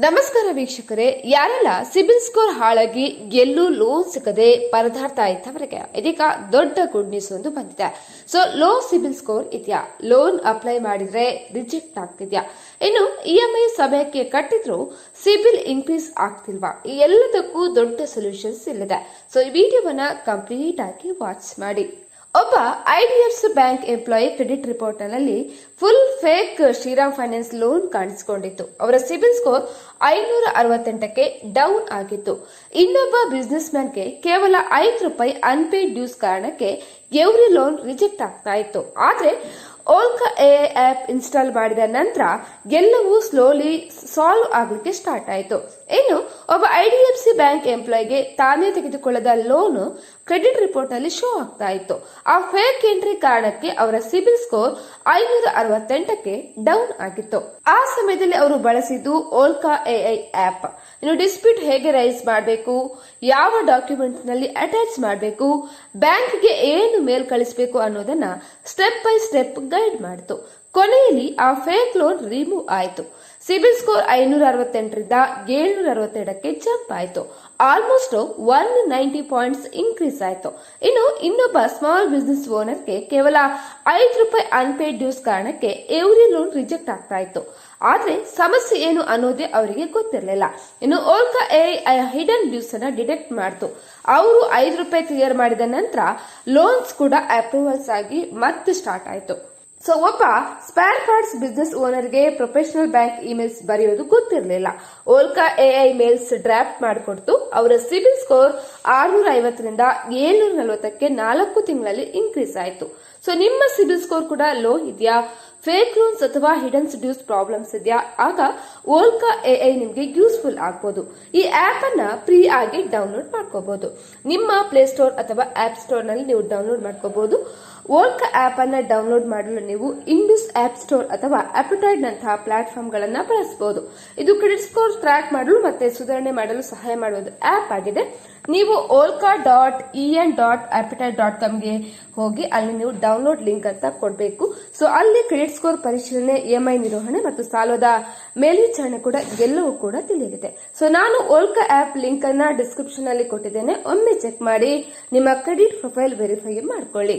ನಮಸ್ಕಾರ ವೀಕ್ಷಕರೇ, ಯಾರೆಲ್ಲ ಸಿಬಿಲ್ ಸ್ಕೋರ್ ಹಾಳಾಗಿ ಎಲ್ಲೂ ಲೋನ್ ಸಿಗದೆ ಪರದಾಡ್ತಾ ಇದ್ದವರಿಗೆ ಇದೀಗ ದೊಡ್ಡ ಗುಡ್ ನ್ಯೂಸ್ ಒಂದು ಬಂದಿದೆ. ಸೊ ಲೋ ಸಿಬಿಲ್ ಸ್ಕೋರ್ ಇದೆಯಾ, ಲೋನ್ ಅಪ್ಲೈ ಮಾಡಿದ್ರೆ ರಿಜೆಕ್ಟ್ ಆಗ್ತಿದ್ಯಾ, ಇನ್ನು ಇಎಂಐ ಸಮಯಕ್ಕೆ ಕಟ್ಟಿದ್ರು ಸಿಬಿಲ್ ಇನ್ಕ್ರೀಸ್ ಆಗ್ತಿಲ್ವಾ, ಈ ಎಲ್ಲದಕ್ಕೂ ದೊಡ್ಡ ಸೊಲ್ಯೂಷನ್ಸ್ ಇಲ್ಲಿದೆ. ಸೊ ಈ ವಿಡಿಯೋವನ್ನ ಕಂಪ್ಲೀಟ್ ಆಗಿ ವಾಚ್ ಮಾಡಿ. ಒಬ್ಬ IDFC bank employee credit report ನಲ್ಲಿ full fake Shriram finance loan ಕಾಣಿಸಿಕೊಂಡಿತ್ತು. ಅವರ ಸಿಬಿಲ್ ಸ್ಕೋರ್ 568ಕ್ಕೆ ಡೌನ್ ಆಗಿತ್ತು. ಇನ್ನೊಬ್ಬ ಬಿಸಿನೆಸ್ ಮ್ಯಾನ್ಗೆ ಕೇವಲ ₹5 ಅನ್ಪೇಡ್ ಡ್ಯೂಸ್ ಕಾರಣಕ್ಕೆ ಎವ್ರಿ ಲೋನ್ ರಿಜೆಕ್ಟ್ ಆಗ್ತಾ ಇತ್ತು. ಆದ್ರೆ ಓಲ್ಕಾ ಎಐ ಆಪ್ ಇನ್ಸ್ಟಾಲ್ ಮಾಡಿದ ನಂತರ ಎಲ್ಲವೂ ಸ್ಲೋಲಿ ಸಾಲ್ವ್ ಆಗಲಿಕ್ಕೆ ಸ್ಟಾರ್ಟ್ ಆಯಿತು. ಇನ್ನು ಒಬ್ಬ ಐಡಿಎಫ್ಸಿ ಬ್ಯಾಂಕ್ ಎಂಪ್ಲಾಯಿಗೆ ತಾನೇ ತೆಗೆದುಕೊಳ್ಳದ ಲೋನ್ ಕ್ರೆಡಿಟ್ ರಿಪೋರ್ಟ್ ನಲ್ಲಿ ಶೋ ಆಗ್ತಾ ಇತ್ತು. ಆ ಫೇಕ್ ಎಂಟ್ರಿ ಕಾರಣಕ್ಕೆ ಅವರ ಸಿಬಿಲ್ ಸ್ಕೋರ್ 568ಕ್ಕೆ ಡೌನ್ ಆಗಿತ್ತು. ಆ ಸಮಯದಲ್ಲಿ ಅವರು ಬಳಸಿದ್ದು ಓಲ್ಕಾ ಎಐ ಆಪ್. ಇನ್ನು ಡಿಸ್ಪ್ಯೂಟ್ ಹೇಗೆ ರೈಸ್ ಮಾಡಬೇಕು, ಯಾವ ಡಾಕ್ಯುಮೆಂಟ್ ನಲ್ಲಿ ಅಟ್ಯಾಚ್ ಮಾಡಬೇಕು, ಬ್ಯಾಂಕ್ಗೆ ಏನು ಮೇಲ್ ಕಳಿಸಬೇಕು ಅನ್ನೋದನ್ನ ಸ್ಟೆಪ್ ಬೈ ಸ್ಟೆಪ್ ಗೈಡ್ ಮಾಡಿತು. ಕೊನೆಯಲ್ಲಿ ಆ ಫೇಕ್ ಲೋನ್ ರಿಮೂವ್ ಆಯಿತು. ಸಿಬಿಲ್ ಸ್ಕೋರ್ 568ರಿಂದ 762ಕ್ಕೆ ಜಂಪ್ ಆಯಿತು. ಆಲ್ಮೋಸ್ಟ್ 190 ಪಾಯಿಂಟ್ಸ್ ಇನ್ಕ್ರೀಸ್ ಆಯಿತು. ಇನ್ನು ಇನ್ನೊಬ್ಬ ಸ್ಮಾಲ್ ಬಿಸಿನೆಸ್ ಓನರ್ಗೆ ಕೇವಲ ₹5 ಅನ್ಪೇಡ್ ಡ್ಯೂಸ್ ಕಾರಣಕ್ಕೆ ಎವ್ರಿ ಲೋನ್ ರಿಜೆಕ್ಟ್ ಆಗ್ತಾ ಇತ್ತು. ಆದ್ರೆ ಸಮಸ್ಯೆ ಏನು ಅನ್ನೋದೇ ಅವರಿಗೆ ಗೊತ್ತಿರಲಿಲ್ಲ. ಇನ್ನು ಓಲ್ಕಾ ಎಐ ಹಿಡನ್ ಡ್ಯೂಸ್ ಅನ್ನ ಡಿಟೆಕ್ಟ್ ಮಾಡಿತು. ಅವರು ₹5 ಕ್ಲಿಯರ್ ಮಾಡಿದ ನಂತರ ಲೋನ್ಸ್ ಕೂಡ ಅಪ್ರೂವಲ್ಸ್ ಆಗಿ ಮತ್ತೆ ಸ್ಟಾರ್ಟ್ ಆಯಿತು. ಸೊ ಒಬ್ಬ ಸ್ಪೇರ್ ಪಾರ್ಟ್ಸ್ ಬಿಸಿನೆಸ್ ಓನರ್ಗೆ ಪ್ರೊಫೆಷನಲ್ ಬ್ಯಾಂಕ್ ಇಮೇಲ್ಸ್ ಬರೆಯೋದು ಗೊತ್ತಿರಲಿಲ್ಲ. ಓಲ್ಕಾ ಎಐ ಮೇಲ್ಸ್ ಡ್ರಾಫ್ಟ್ ಮಾಡಿಕೊಡ್ತು. ಅವರ ಸಿಬಿಲ್ ಸ್ಕೋರ್ 650ರಿಂದ 740ಕ್ಕೆ 4 ತಿಂಗಳಲ್ಲಿ ಇನ್ಕ್ರೀಸ್ ಆಯಿತು. ಸೊ ನಿಮ್ಮ ಸಿಬಿಲ್ ಸ್ಕೋರ್ ಕೂಡ ಲೋ ಇದೆಯಾ, ಫೇಕ್ ಲೋನ್ಸ್ ಅಥವಾ ಹಿಡನ್ ಡ್ಯೂಸ್ ಪ್ರಾಬ್ಲಮ್ಸ್ ಇದೆಯಾ, ಆಗ ಓಲ್ಕಾ ಎಐ ನಿಮಗೆ ಯೂಸ್ಫುಲ್ ಆಗ್ಬೋದು. ಈ ಆಪ್ ಅನ್ನ ಫ್ರೀ ಆಗಿ ಡೌನ್ಲೋಡ್ ಮಾಡ್ಕೋಬಹುದು. ನಿಮ್ಮ ಪ್ಲೇ ಸ್ಟೋರ್ ಅಥವಾ ಆಪ್ ಸ್ಟೋರ್ ನಲ್ಲಿ ನೀವು ಡೌನ್ಲೋಡ್ ಮಾಡ್ಕೋಬಹುದು. ಓಲ್ಕಾ ಆಪ್ ಅನ್ನ ಡೌನ್ಲೋಡ್ ಮಾಡಲು ನೀವು ಇಂಡಸ್ ಆಪ್ ಸ್ಟೋರ್ ಅಥವಾ ಅಪಟೈಡ್ ನಂತಹ ಪ್ಲಾಟ್ಫಾರ್ಮ್ ಗಳನ್ನ ಬಳಸಬಹುದು. ಇದು ಕ್ರೆಡಿಟ್ ಸ್ಕೋರ್ ಟ್ರ್ಯಾಕ್ ಮಾಡಲು ಮತ್ತೆ ಸುಧಾರಣೆ ಮಾಡಲು ಸಹಾಯ ಮಾಡುವುದು ಆಪ್ ಆಗಿದೆ. ನೀವು olka.en.appetite.com ಗೆ ಹೋಗಿ ಅಲ್ಲಿ ನೀವು ಡೌನ್ಲೋಡ್ ಲಿಂಕ್ ಅಂತ ಕೊಡಬೇಕು. ಸೊ ಅಲ್ಲಿ ಕ್ರೆಡಿಟ್ ಸ್ಕೋರ್ ಪರಿಶೀಲನೆ, ಇಎಂಐ ನಿರ್ವಹಣೆ ಮತ್ತು ಸಾಲದ ಮೇಲ್ವಿಚಾರಣೆ ಕೂಡ ಎಲ್ಲವೂ ಕೂಡ ತಿಳಿಯಲಿದೆ. ಸೊ ನಾನು ಓಲ್ಕಾ ಆಪ್ ಲಿಂಕ್ ಅನ್ನ ಡಿಸ್ಕ್ರಿಪ್ಷನ್ ಅಲ್ಲಿ ಕೊಟ್ಟಿದ್ದೇನೆ. ಒಮ್ಮೆ ಚೆಕ್ ಮಾಡಿ ನಿಮ್ಮ ಕ್ರೆಡಿಟ್ ಪ್ರೊಫೈಲ್ ವೆರಿಫೈ ಮಾಡ್ಕೊಳ್ಳಿ.